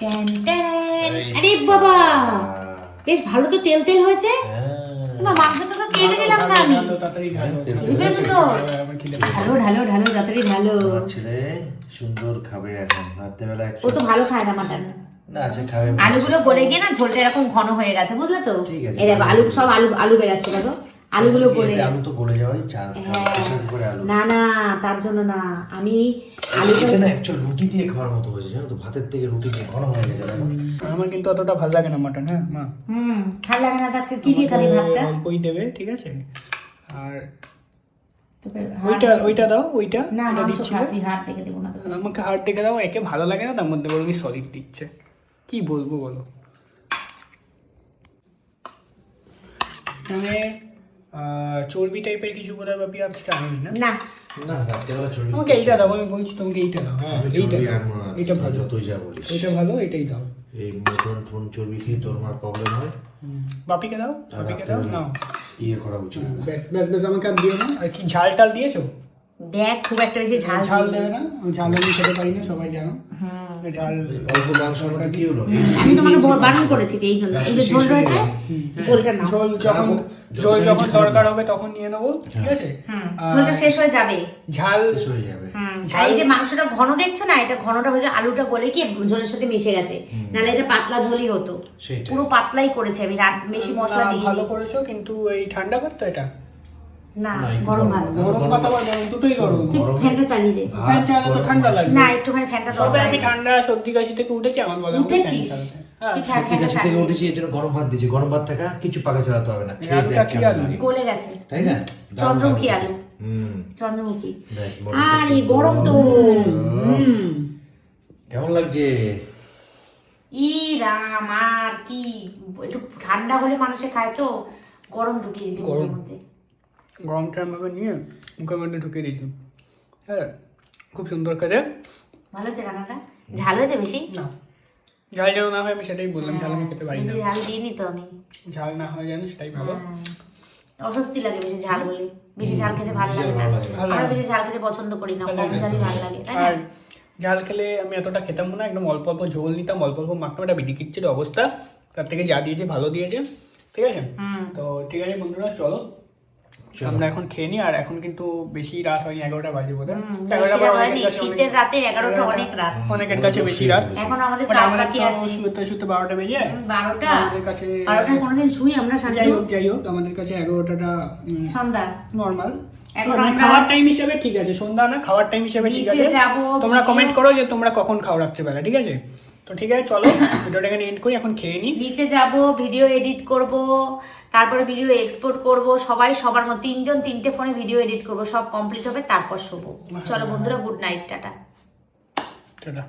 আরে বাবা, বেশ ভালো তো তেল তেল হয়েছে। মাংসটা তো কেটে দিলাম না আমি। ঢালো ঢালো ঢালো তাড়াতাড়ি ঢালো। ছেলে সুন্দর খাবে এখন রাত্রেবেলা। ও তো ভালো খায় না মাটন। না আছে খাবে। আলুগুলো গলে গিয়ে না ঝোলটা এরকম ঘন হয়ে গেছে, বুঝলে তো? ঠিক আছে। এই দেখো আলু সব আলু বেরাচ্ছে দেখো, আলুগুলো গলে গেছে। আলু তো গলে যাওয়ারই চান্স থাকে আলু। না না তার জন্য না, আমি আলুটা এটা না অ্যাকচুয়ালি রুটি দিয়ে খাওয়ার মতো হয়েছে, জানো তো? ভাতের থেকে রুটি দিয়ে ঘন হয়ে গেছে দেখো। আমার কিন্তু অতটা ভালো লাগে না মাটন। হ্যাঁ মা, ভালো লাগে না। তাকে কি দিয়ে খাবি ভাতটা? অল্পই দেবে, ঠিক আছে? আর তোকে ওইটা দাও, ওইটা না এটা মাংস দিচ্ছি। খাবি, হাড় দেখে দেবো না তোকে। আমাকে হার্ট দেখে দাও, একে ভালো লাগে না, তার মধ্যে বলবি সলিড দিচ্ছে। কি বলবো বলো? মানে চর্বি টাইপের কিছু বোধহয় বা পেঁয়াজ আনি না। না না রাত্রেবেলা চর্বি। আমাকে এইটা দাও, আমি বলছি তোমাকে এইটা দাও। হ্যাঁ এইটা এটা ভালো, যতই যা বলিস এটা ভালো, এটাই দাও। এই মটন ফোন চর্বি খেয়ে তোর মার প্রবলেম হয়। বাপিকে দাও, বাপিকে দাও। নাও ইয়ে করা উচিত না। ব্যাস ব্যাস ব্যাস, আমাকে আর দিও না। আর কি ঝাল টাল দিয়েছো? দেখ খুব একটা বেশি ঝাল ঝাল দেবে না, আমি ঝাল আমি খেতে পারি না, সবাই জানো। ঝাল অল্প মাংসের মধ্যে কি হলো? আমি তোমাকে বারণ করেছি এই জন্য। এই যে ঝোল রয়েছে, ঝোলটা নাও। ঝোল যখন দরকার হবে তখন নিয়ে নেবো, ঠিক আছে? ঝোলটা শেষ হয়ে যাবে, ঝাল শেষ হয়ে যাবে। আর এই যে মাংসটা ঘন দেখছো না, এটা ঘনটা হয়েছে আলুটা গলে গিয়ে ঝোলের সাথে মিশে গেছে। নাহলে এটা পাতলা ঝোলই হতো। সেটাই। পুরো পাতলাই করেছে আমি, বেশি মশলা দিই। ভালো করেছো, কিন্তু এই ঠান্ডা করতো এটা না না, একটু গরম ভাত। গরম ভাত আবার গরম, দুটোই গরম। তুই ফ্যানটা চালিয়ে দে। ফ্যান চালালে তো ঠান্ডা লাগবে। না একটুখানি ফ্যানটা তবে চালিয়ে আমি ঠান্ডা সর্দি কাশি থেকে উঠেছি, আমার বলে আমাকে ফ্যান উঠেছিস? চালাতে। হ্যাঁ তুই সত্যি ফ্যানটা কাছে থেকে চালিয়ে দে। উঠেছি, এর জন্য গরম ভাত দিয়েছি। গরম ভাত থাকা কিছু পাকা চালাতে হবে না। খেয়ে আলুটা দেখ কি কেমন আলু? লাগে। গলে গেছে তাই না? চন্দ্রমুখী আলু। হুম। চন্দ্রমুখী। দেখ, আর এই গরম তো কেমন লাগছে? ই রাম, আর কি একটু ঠান্ডা হলে মানুষে খায় তো, গরম ঢুকিয়ে দিয়েছি মুখের মধ্যে। গরমটা আমাকে নিয়ে মুখের মধ্যে ঢুকিয়ে দিয়েছি। হ্যাঁ খুব সুন্দর কাজে। ভালো হচ্ছে রান্নাটা? ঝাল হয়েছে বেশি? না ঝাল যেন না হয়, আমি সেটাই বললাম। ঝাল আমি খেতে পারি না, বেশি ঝাল দিইনি তো আমি। ঝাল না হয় যেন সেটাই ভালো। অস্বস্তি লাগে বেশি ঝাল হলে। বেশি ঝাল খেতে ভালো লাগে না। ভালো আমরা লাগে। বেশি ঝাল খেতে পছন্দ করি না, কম ঝালই ভালো লাগে, তাই না? আর ঝাল খেলে আমি এতটা খেতাম না, একদম অল্প অল্প ঝোল নিতাম, অল্প অল্প মাখতাম। এটা বিধি কিচ্ছির অবস্থা, তার থেকে যা দিয়েছে ভালো দিয়েছে, ঠিক আছে? তো ঠিক আছে বন্ধুরা, চলো আমরা এখন খেয়ে নিই। আর এখন কিন্তু বেশি রাত হয়নি, 11টা বাজে বোধ হয়। বেশি রাত হয়নি, শীতের রাতে 11টা অনেক রাত। অনেকের কাছে বেশি রাত। এখন আমাদের মানে কাজ আমরা বাকি তো আছে। শুতে শুতে 12টা বেজে যায়। 12টা? আমাদের কাছে 12টায় কোনোদিন শুই আমরা শান্তি? যাই হোক আমাদের কাছে 11টা সন্ধ্যা নরমাল। এখন মানে আমরা খাওয়ার টাইম হিসেবে ঠিক আছে, সন্ধ্যা না, খাওয়ার টাইম হিসেবে ঠিক আছে। নিচে যাবো, তোমরা ভিডিও- কমেন্ট করো যে তোমরা কখন খাও রাত্রিবেলা, ঠিক আছে? তো ঠিক আছে চলো ভিডিওটা এখানে এন্ড করি, এখন খেয়ে নিই। নিচে যাব, ভিডিও এডিট করব, তারপরে ভিডিও এক্সপোর্ট করব। সবাই সবার মতো 3 জন 3টে ফোনে ভিডিও এডিট করব, সব কমপ্লিট হবে তারপর শোবো। চলো বন্ধুরা, গুড নাইট, টাটা। টাটা।